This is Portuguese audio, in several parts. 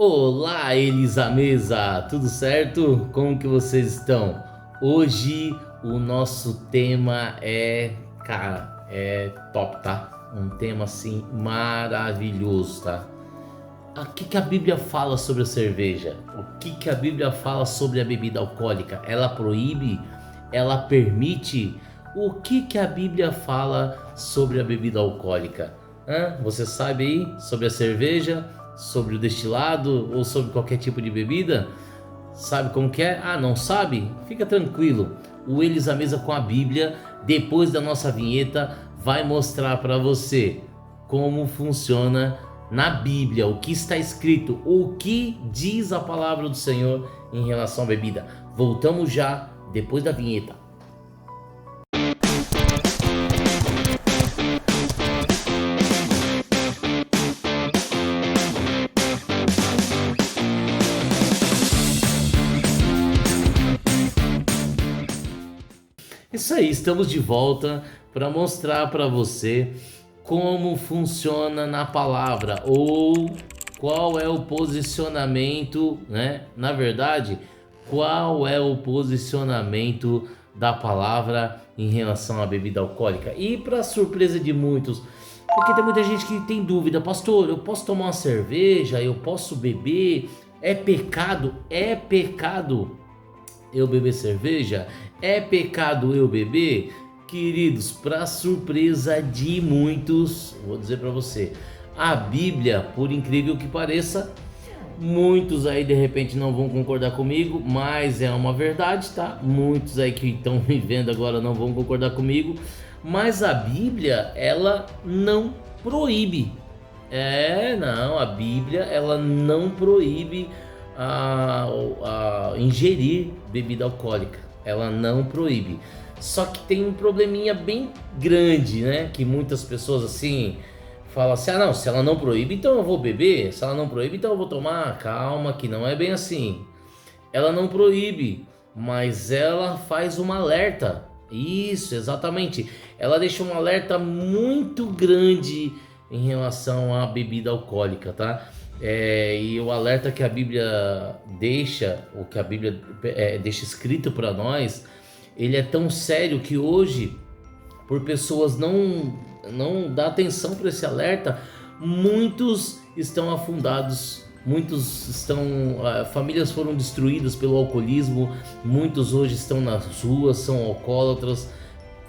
Olá, Elisamesa, tudo certo? Como que vocês estão? Hoje o nosso tema é top, tá? Um tema assim maravilhoso, tá? O que a Bíblia fala sobre a cerveja? O que a Bíblia fala sobre a bebida alcoólica? Ela proíbe? Ela permite? O que a Bíblia fala sobre a bebida alcoólica? Você sabe aí sobre a cerveja, sobre o destilado ou sobre qualquer tipo de bebida? Sabe como que é? Não sabe? Fica tranquilo. O Elis à Mesa com a Bíblia, depois da nossa vinheta, vai mostrar para você como funciona na Bíblia, o que está escrito, o que diz a palavra do Senhor em relação à bebida. Voltamos já depois da vinheta. Isso aí, estamos de volta para mostrar para você como funciona na palavra ou qual é o posicionamento, né? Na verdade, qual é o posicionamento da palavra em relação à bebida alcoólica. E para surpresa de muitos, porque tem muita gente que tem dúvida, pastor, eu posso tomar uma cerveja, eu posso beber, é pecado? É pecado eu beber cerveja? É pecado eu beber? Queridos, para surpresa de muitos, vou dizer para você, a Bíblia, por incrível que pareça, muitos aí de repente não vão concordar comigo, mas é uma verdade, tá? Muitos aí que estão me vendo agora não vão concordar comigo, mas a Bíblia, ela não proíbe. Não, a Bíblia, ela não proíbe a ingerir bebida alcoólica. Ela não proíbe. Só que tem um probleminha bem grande, né? Que muitas pessoas assim falam assim: não, se ela não proíbe, então eu vou beber. Se ela não proíbe, então eu vou tomar. Calma, que não é bem assim. Ela não proíbe, mas ela faz um alerta. Isso, exatamente. Ela deixa um alerta muito grande em relação à bebida alcoólica, tá? E o alerta que a Bíblia deixa, o que a Bíblia deixa escrito para nós, ele é tão sério que hoje, por pessoas não dar atenção para esse alerta, muitos estão afundados, muitos estão, famílias foram destruídas pelo alcoolismo, muitos hoje estão nas ruas, são alcoólatras,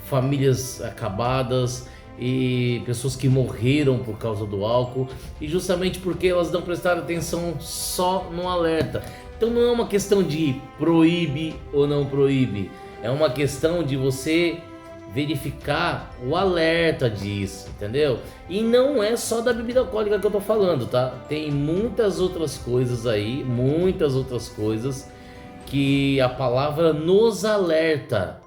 famílias acabadas e pessoas que morreram por causa do álcool, e justamente porque elas não prestaram atenção só no alerta. Então não é uma questão de proíbe ou não proíbe, é uma questão de você verificar o alerta disso, entendeu? E não é só da bebida alcoólica que eu tô falando, tá? Tem muitas outras coisas aí, muitas outras coisas que a palavra nos alerta.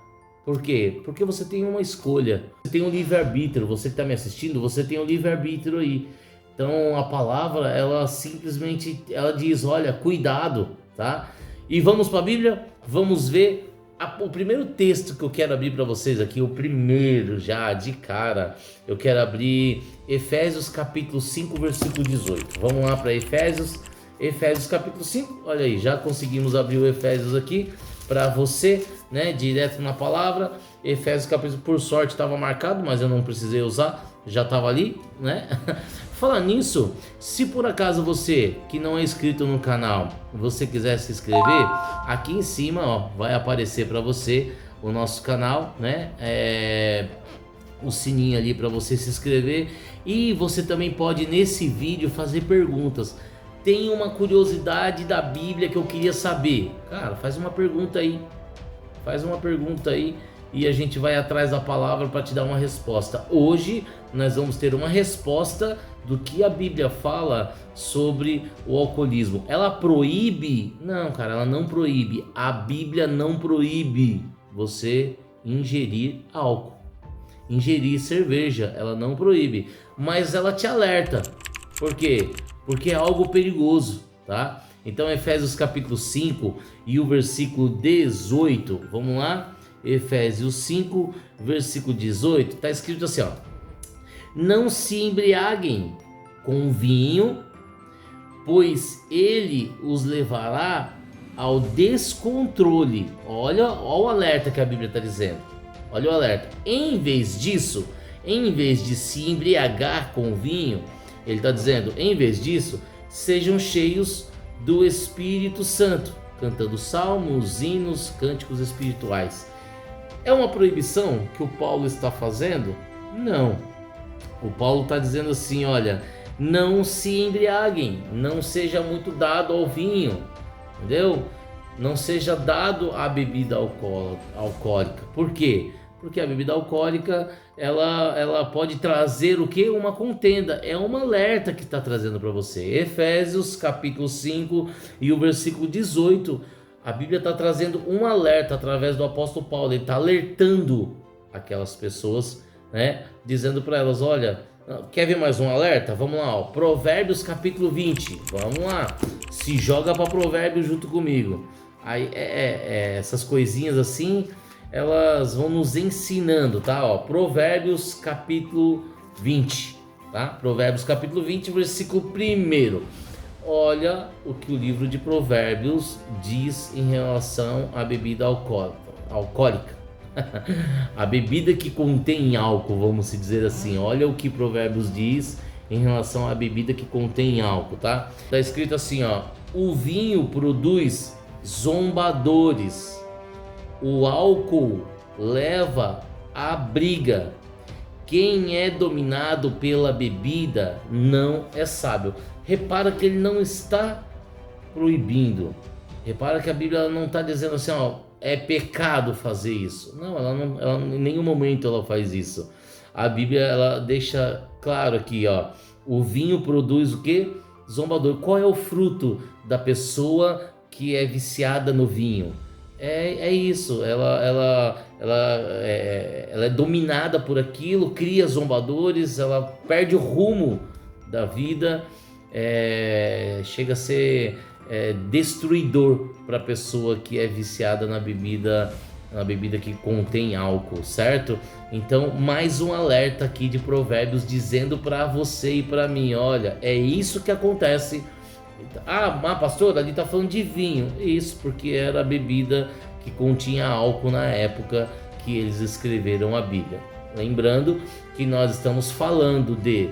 Por quê? Porque você tem uma escolha, você tem um livre-arbítrio, você que está me assistindo, você tem um livre-arbítrio aí. Então a palavra, ela simplesmente, ela diz, olha, cuidado, tá? E vamos para a Bíblia? Vamos ver o primeiro texto que eu quero abrir para vocês aqui, o primeiro já de cara, eu quero abrir Efésios capítulo 5, versículo 18. Vamos lá para Efésios capítulo 5, olha aí, já conseguimos abrir o Efésios aqui para você, né, direto na palavra. Efésios capítulo, por sorte estava marcado, mas eu não precisei usar, já estava ali, né? Falar nisso, se por acaso você que não é inscrito no canal, você quiser se inscrever, aqui em cima, ó, vai aparecer para você o nosso canal, né? O sininho ali para você se inscrever, e você também pode nesse vídeo fazer perguntas. Tem uma curiosidade da Bíblia que eu queria saber. Cara, faz uma pergunta aí. Faz uma pergunta aí e a gente vai atrás da palavra para te dar uma resposta. Hoje nós vamos ter uma resposta do que a Bíblia fala sobre o alcoolismo. Ela proíbe? Não, cara, ela não proíbe. A Bíblia não proíbe você ingerir álcool. Ingerir cerveja, ela não proíbe, mas ela te alerta. Por quê? Porque é algo perigoso, tá? Então Efésios capítulo 5 e o versículo 18, vamos lá? Efésios 5, versículo 18, tá escrito assim, ó: não se embriaguem com vinho, pois ele os levará ao descontrole. Olha o alerta que a Bíblia está dizendo. Olha o alerta. Em vez disso, em vez de se embriagar com vinho, ele está dizendo, em vez disso, sejam cheios do Espírito Santo, cantando salmos, hinos, cânticos espirituais. É uma proibição que o Paulo está fazendo? Não. O Paulo está dizendo assim, olha, não se embriaguem, não seja muito dado ao vinho, entendeu? Não seja dado à bebida alcoólica. Por quê? Porque a bebida alcoólica, ela pode trazer o quê? Uma contenda. É um alerta que está trazendo para você. Efésios capítulo 5 e o versículo 18. A Bíblia está trazendo um alerta através do apóstolo Paulo. Ele está alertando aquelas pessoas, né? Dizendo para elas, olha, quer ver mais um alerta? Vamos lá, ó. Provérbios capítulo 20. Vamos lá. Se joga para Provérbios junto comigo. Aí essas coisinhas assim, elas vão nos ensinando, tá? Ó, Provérbios capítulo 20, tá? Provérbios capítulo 20, versículo 1. Olha o que o livro de Provérbios diz em relação à bebida alcoólica. A bebida que contém álcool, vamos dizer assim. Olha o que Provérbios diz em relação à bebida que contém álcool, tá? Tá escrito assim, ó: o vinho produz zombadores, o álcool leva à briga. Quem é dominado pela bebida não é sábio. Repara que ele não está proibindo. Repara que a Bíblia não está dizendo assim, ó, é pecado fazer isso. Não, ela em nenhum momento ela faz isso. A Bíblia ela deixa claro aqui, ó, o vinho produz o quê? Zombador. Qual é o fruto da pessoa que é viciada no vinho? É isso, ela é dominada por aquilo, cria zombadores, ela perde o rumo da vida, chega a ser destruidor para a pessoa que é viciada na bebida que contém álcool, certo? Então, mais um alerta aqui de Provérbios dizendo para você e para mim, olha, é isso que acontece. Mas pastor, ali está falando de vinho. Isso, porque era a bebida que continha álcool na época que eles escreveram a Bíblia. Lembrando que nós estamos falando de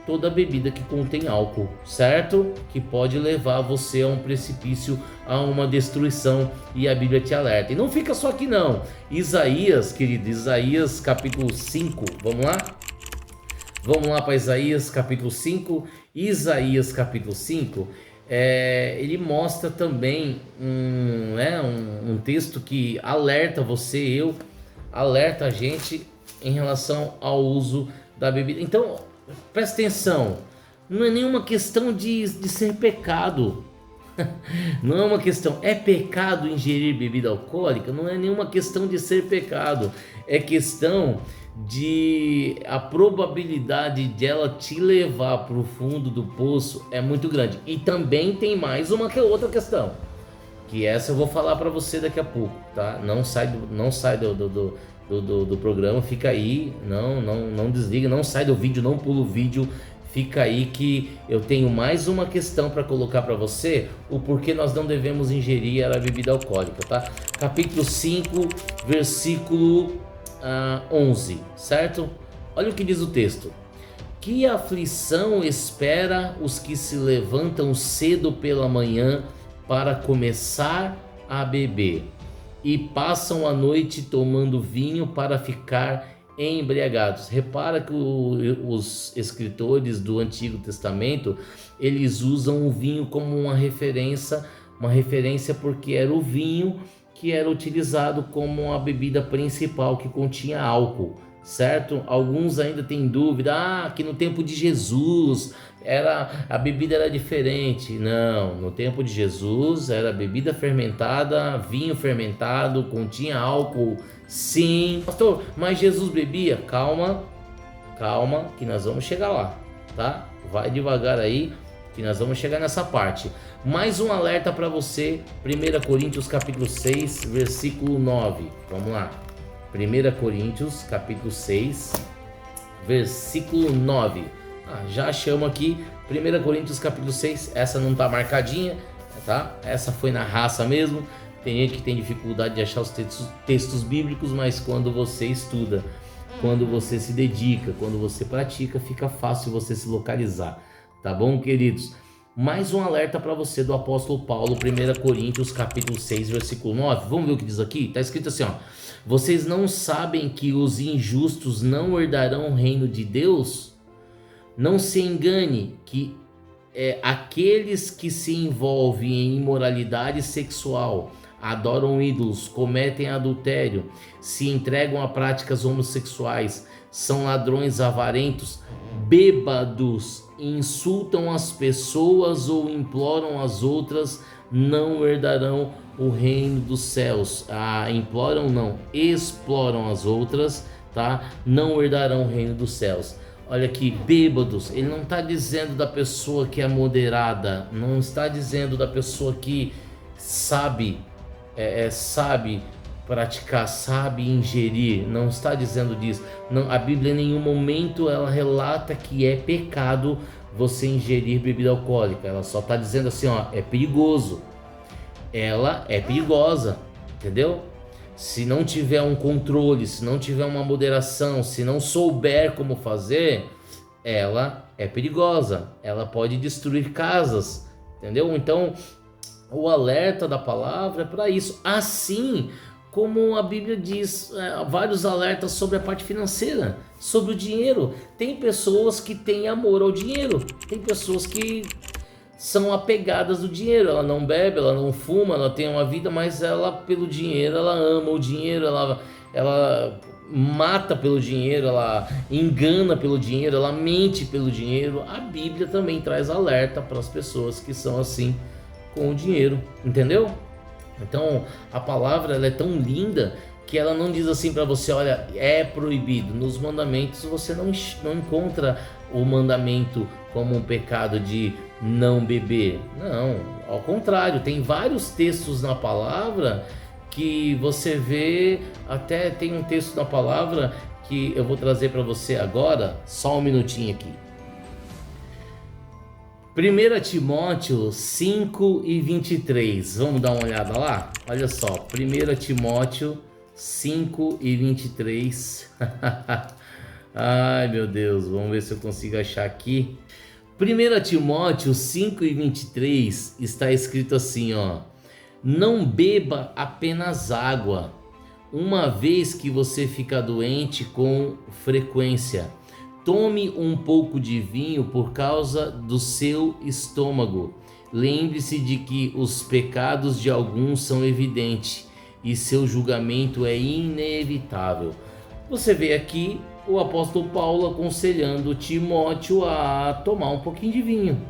toda bebida que contém álcool, certo? Que pode levar você a um precipício, a uma destruição, e a Bíblia te alerta. E não fica só aqui não. Isaías, querido, Isaías capítulo 5, vamos lá? Vamos lá para Isaías capítulo 5. Isaías capítulo 5, ele mostra também um texto que alerta você, alerta a gente em relação ao uso da bebida. Então, presta atenção, não é nenhuma questão de ser pecado. Não é uma questão, é pecado ingerir bebida alcoólica? Não é nenhuma questão de ser pecado, é questão de a probabilidade de ela te levar para o fundo do poço é muito grande. E também tem mais uma outra questão, que essa eu vou falar para você daqui a pouco, tá? Não sai do programa, fica aí, não desliga, não sai do vídeo, não pula o vídeo, fica aí que eu tenho mais uma questão para colocar para você, o porquê nós não devemos ingerir a bebida alcoólica, tá? Capítulo 5, versículo 11, certo? Olha o que diz o texto: que aflição espera os que se levantam cedo pela manhã para começar a beber e passam a noite tomando vinho para ficar embriagados. Repara que os escritores do Antigo Testamento, eles usam o vinho como uma referência porque era o vinho que era utilizado como a bebida principal que continha álcool, certo? Alguns ainda têm dúvida, que no tempo de Jesus a bebida era diferente. Não, no tempo de Jesus era bebida fermentada, vinho fermentado, continha álcool, sim. Pastor, mas Jesus bebia? Calma, que nós vamos chegar lá, tá? Vai devagar aí, que nós vamos chegar nessa parte. Mais um alerta para você, 1 Coríntios capítulo 6, versículo 9. Vamos lá. 1 Coríntios capítulo 6, versículo 9. Já achamos aqui 1 Coríntios capítulo 6, essa não tá marcadinha, tá? Essa foi na raça mesmo. Tem gente que tem dificuldade de achar os textos bíblicos, mas quando você estuda, quando você se dedica, quando você pratica, fica fácil você se localizar, tá bom, queridos? Mais um alerta para você do apóstolo Paulo, 1 Coríntios capítulo 6, versículo 9. Vamos ver o que diz aqui? Tá escrito assim, ó: vocês não sabem que os injustos não herdarão o reino de Deus? Não se engane que aqueles que se envolvem em imoralidade sexual, adoram ídolos, cometem adultério, se entregam a práticas homossexuais, são ladrões, avarentos, bêbados, insultam as pessoas ou imploram as outras, não herdarão o reino dos céus. Imploram não, exploram as outras, tá? Não herdarão o reino dos céus. Olha aqui, bêbados, ele não está dizendo da pessoa que é moderada, não está dizendo da pessoa que sabe praticar, sabe ingerir, não está dizendo disso. Não, a Bíblia em nenhum momento ela relata que é pecado você ingerir bebida alcoólica. Ela só está dizendo assim, ó, é perigoso. Ela é perigosa, entendeu? Se não tiver um controle, se não tiver uma moderação, se não souber como fazer, ela é perigosa. Ela pode destruir casas, entendeu? Então, o alerta da palavra é para isso. Assim como a Bíblia diz, vários alertas sobre a parte financeira, sobre o dinheiro. Tem pessoas que têm amor ao dinheiro, tem pessoas que são apegadas do dinheiro. Ela não bebe, ela não fuma, ela tem uma vida, mas ela, pelo dinheiro, ela ama o dinheiro, ela mata pelo dinheiro, ela engana pelo dinheiro, ela mente pelo dinheiro. A Bíblia também traz alerta para as pessoas que são assim com o dinheiro, entendeu? Então a palavra ela é tão linda que ela não diz assim para você, olha, é proibido. Nos mandamentos você não encontra o mandamento como um pecado de não beber. Não, ao contrário, tem vários textos na palavra que você vê, até tem um texto na palavra que eu vou trazer para você agora, só um minutinho aqui. 1 Timóteo 5:23, vamos dar uma olhada lá? Olha só, 1 Timóteo 5:23. Ai meu Deus, vamos ver se eu consigo achar aqui. 1 Timóteo 5:23 está escrito assim, ó: não beba apenas água, uma vez que você fica doente com frequência. Tome um pouco de vinho por causa do seu estômago. Lembre-se de que os pecados de alguns são evidentes e seu julgamento é inevitável. Você vê aqui o apóstolo Paulo aconselhando Timóteo a tomar um pouquinho de vinho.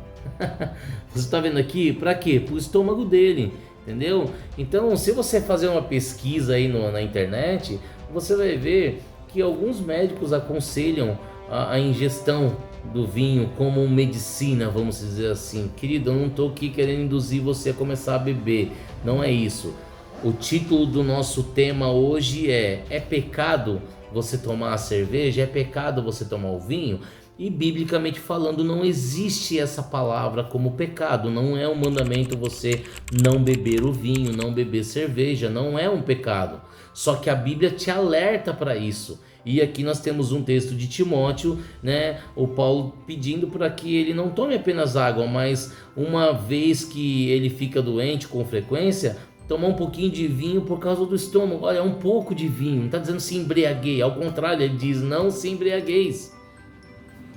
Você está vendo aqui? Para quê? Para o estômago dele, entendeu? Então, se você fazer uma pesquisa aí na internet, você vai ver que alguns médicos aconselham a ingestão do vinho como medicina, vamos dizer assim. Querido, eu não estou aqui querendo induzir você a começar a beber, não é isso. O título do nosso tema hoje é pecado você tomar a cerveja? É pecado você tomar o vinho? E biblicamente falando, não existe essa palavra como pecado. Não é um mandamento você não beber o vinho, não beber cerveja, não é um pecado. Só que a Bíblia te alerta para isso. E aqui nós temos um texto de Timóteo, né? O Paulo pedindo para que ele não tome apenas água, mas uma vez que ele fica doente com frequência, tomar um pouquinho de vinho por causa do estômago. Olha, um pouco de vinho, não está dizendo se embriagueie, ao contrário, ele diz não se embriagueis.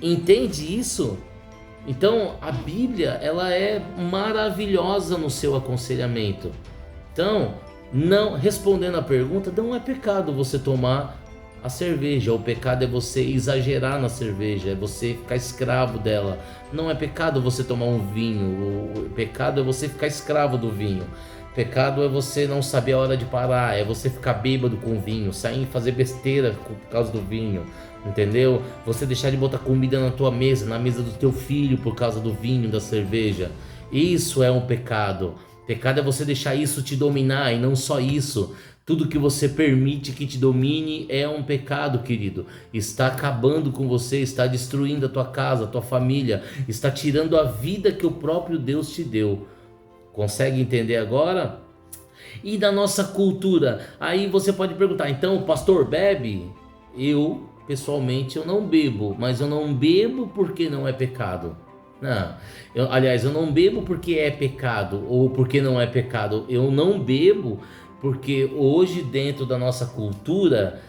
Entende isso? Então a Bíblia ela é maravilhosa no seu aconselhamento. Então, não respondendo a pergunta, não é pecado você tomar a cerveja. O pecado é você exagerar na cerveja, é você ficar escravo dela. Não é pecado você tomar um vinho, o pecado é você ficar escravo do vinho. Pecado é você não saber a hora de parar, é você ficar bêbado com vinho, sair e fazer besteira por causa do vinho, entendeu? Você deixar de botar comida na tua mesa, na mesa do teu filho por causa do vinho, da cerveja. Isso é um pecado. Pecado é você deixar isso te dominar, e não só isso. Tudo que você permite que te domine é um pecado, querido. Está acabando com você, está destruindo a tua casa, a tua família, está tirando a vida que o próprio Deus te deu. Consegue entender agora? E da nossa cultura, aí você pode perguntar, então o pastor bebe? Eu, pessoalmente, eu não bebo, mas eu não bebo porque não é pecado. Não, aliás, eu não bebo porque é pecado ou porque não é pecado. Eu não bebo porque hoje dentro da nossa cultura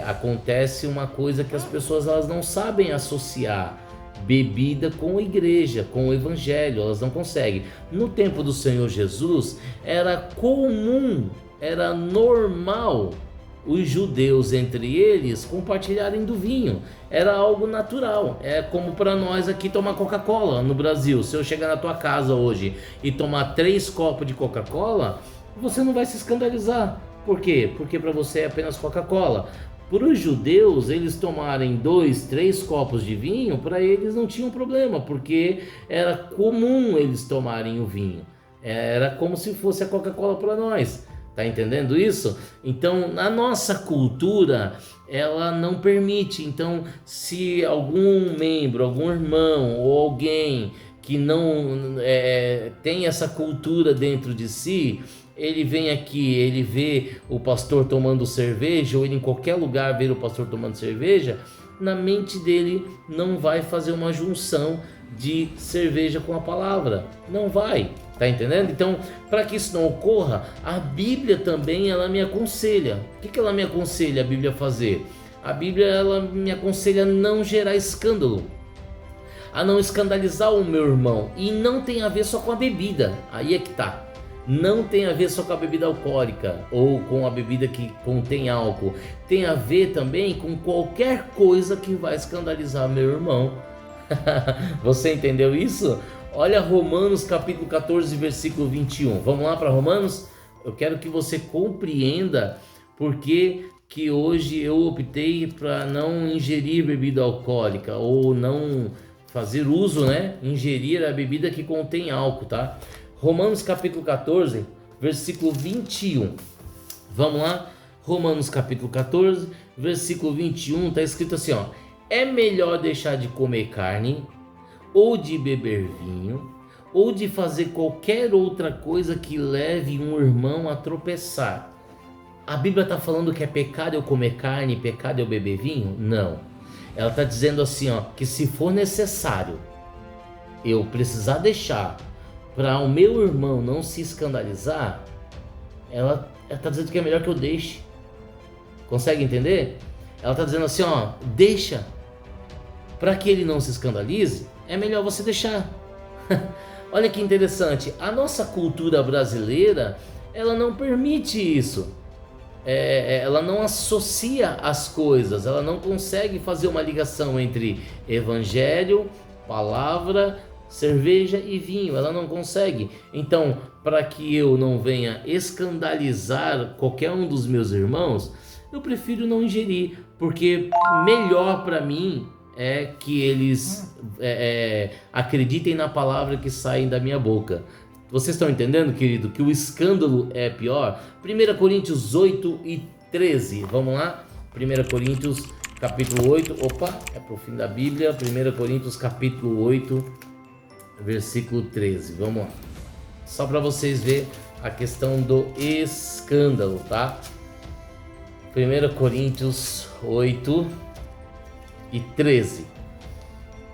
acontece uma coisa que as pessoas elas não sabem associar bebida com igreja, com o evangelho, elas não conseguem. No tempo do Senhor Jesus era comum, era normal os judeus entre eles compartilharem do vinho, era algo natural. É como para nós aqui tomar Coca-Cola no Brasil. Se eu chegar na tua casa hoje e tomar 3 copos de Coca-Cola, você não vai se escandalizar. Por quê? Porque para você é apenas Coca-Cola. Para os judeus, eles tomarem 2, 3 copos de vinho, para eles não tinha um problema, porque era comum eles tomarem o vinho. Era como se fosse a Coca-Cola para nós. Tá entendendo isso? Então, na nossa cultura, ela não permite. Então, se algum membro, algum irmão ou alguém que não tem essa cultura dentro de si, ele vem aqui, ele vê o pastor tomando cerveja, ou ele em qualquer lugar vê o pastor tomando cerveja, na mente dele não vai fazer uma junção de cerveja com a palavra. Não vai, tá entendendo? Então, para que isso não ocorra, a Bíblia também ela me aconselha. O que ela me aconselha a Bíblia a fazer? A Bíblia ela me aconselha a não gerar escândalo, a não escandalizar o meu irmão. E não tem a ver só com a bebida, aí é que tá. Não tem a ver só com a bebida alcoólica ou com a bebida que contém álcool. Tem a ver também com qualquer coisa que vai escandalizar meu irmão. Você entendeu isso? Olha Romanos capítulo 14, versículo 21. Vamos lá para Romanos? Eu quero que você compreenda porque que hoje eu optei para não ingerir bebida alcoólica ou não fazer uso, ingerir a bebida que contém álcool, tá? Romanos capítulo 14, versículo 21. Vamos lá? Romanos capítulo 14, versículo 21, está escrito assim, ó: é melhor deixar de comer carne, ou de beber vinho, ou de fazer qualquer outra coisa que leve um irmão a tropeçar. A Bíblia está falando que é pecado eu comer carne, pecado eu beber vinho? Não. Ela está dizendo assim, ó, que se for necessário eu precisar deixar para o meu irmão não se escandalizar, ela está dizendo que é melhor que eu deixe. Consegue entender? Ela está dizendo assim, ó, deixa. Para que ele não se escandalize, é melhor você deixar. Olha que interessante, a nossa cultura brasileira, ela não permite isso. Ela não associa as coisas, ela não consegue fazer uma ligação entre evangelho, palavra, cerveja e vinho, ela não consegue. Então, para que eu não venha escandalizar qualquer um dos meus irmãos, eu prefiro não ingerir, porque melhor para mim é que eles acreditem na palavra que sai da minha boca. Vocês estão entendendo, querido, que o escândalo é pior? 1 Coríntios 8 e 13, vamos lá? 1 Coríntios capítulo 8, opa, é pro fim da Bíblia, 1 Coríntios capítulo 8, versículo 13, vamos lá, só para vocês verem a questão do escândalo, tá? 1 Coríntios 8 e 13,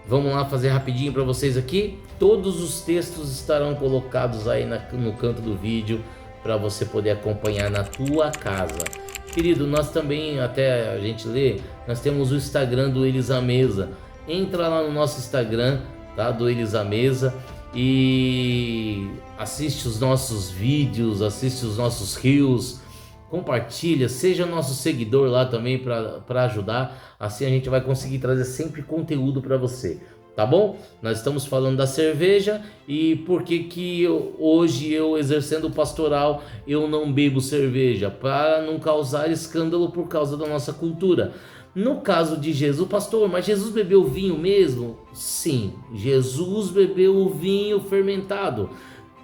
vamos lá fazer rapidinho para vocês aqui. Todos os textos estarão colocados aí no canto do vídeo para você poder acompanhar na tua casa. Querido, nós também, até a gente ler, nós temos o Instagram do Elis à Mesa. Entra lá no nosso Instagram, tá? Do Elis à Mesa, e assiste os nossos vídeos, assiste os nossos reels, compartilha, seja nosso seguidor lá também para ajudar. Assim a gente vai conseguir trazer sempre conteúdo para você, tá bom? Nós estamos falando da cerveja e por que hoje eu exercendo o pastoral eu não bebo cerveja, para não causar escândalo por causa da nossa cultura. No caso de Jesus, pastor, mas Jesus bebeu vinho mesmo? Sim, Jesus bebeu o vinho fermentado.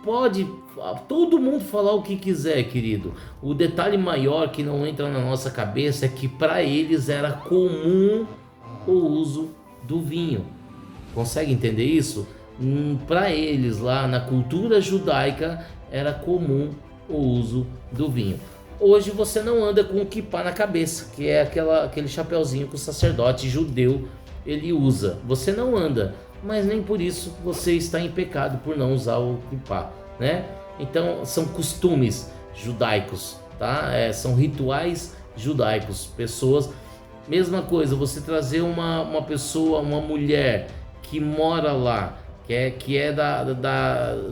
pode todo mundo falar o que quiser, querido. O detalhe maior que não entra na nossa cabeça é que para eles era comum o uso do vinho. Consegue entender isso? Para eles lá na cultura judaica era comum o uso do vinho. Hoje você não anda com o kippá na cabeça, que é aquele chapeuzinho que o sacerdote judeu ele usa. Você não anda, mas nem por isso você está em pecado por não usar o kippá, né? Então são costumes judaicos, tá? São rituais judaicos. Pessoas, mesma coisa, você trazer uma pessoa, uma mulher que mora lá, que é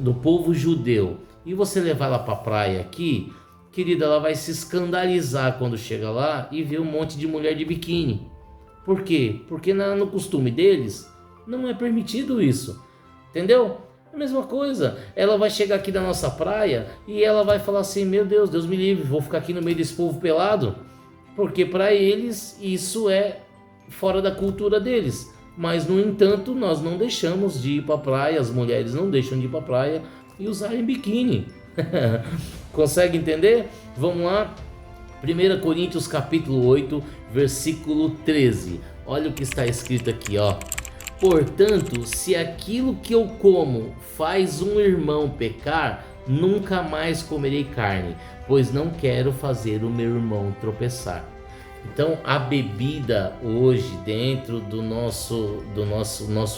do povo judeu, e você levar ela para a praia aqui, querida, ela vai se escandalizar quando chega lá e ver um monte de mulher de biquíni. Por quê? Porque no costume deles não é permitido isso, entendeu? É a mesma coisa, ela vai chegar aqui na nossa praia e ela vai falar assim: meu Deus, Deus me livre, vou ficar aqui no meio desse povo pelado, porque para eles isso é fora da cultura deles. Mas no entanto nós não deixamos de ir para a praia, as mulheres não deixam de ir para a praia e usarem biquíni. Consegue entender? Vamos lá, 1 Coríntios capítulo 8, versículo 13. Olha o que está escrito aqui, ó. Portanto, se aquilo que eu como faz um irmão pecar, nunca mais comerei carne, pois não quero fazer o meu irmão tropeçar. Então a bebida hoje, dentro do nosso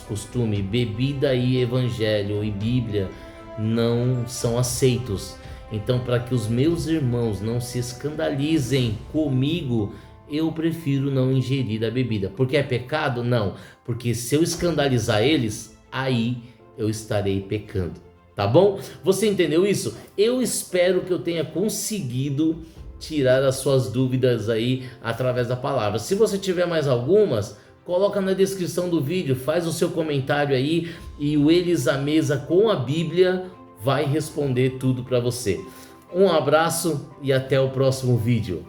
costume, bebida e evangelho e Bíblia não são aceitos. Então, para que os meus irmãos não se escandalizem comigo, eu prefiro não ingerir a bebida. Porque é pecado? Não. Porque se eu escandalizar eles, aí eu estarei pecando. Tá bom? Você entendeu isso? Eu espero que eu tenha conseguido tirar as suas dúvidas aí através da palavra. Se você tiver mais algumas, coloca na descrição do vídeo, faz o seu comentário aí e o Eles à Mesa com a Bíblia vai responder tudo para você. Um abraço e até o próximo vídeo.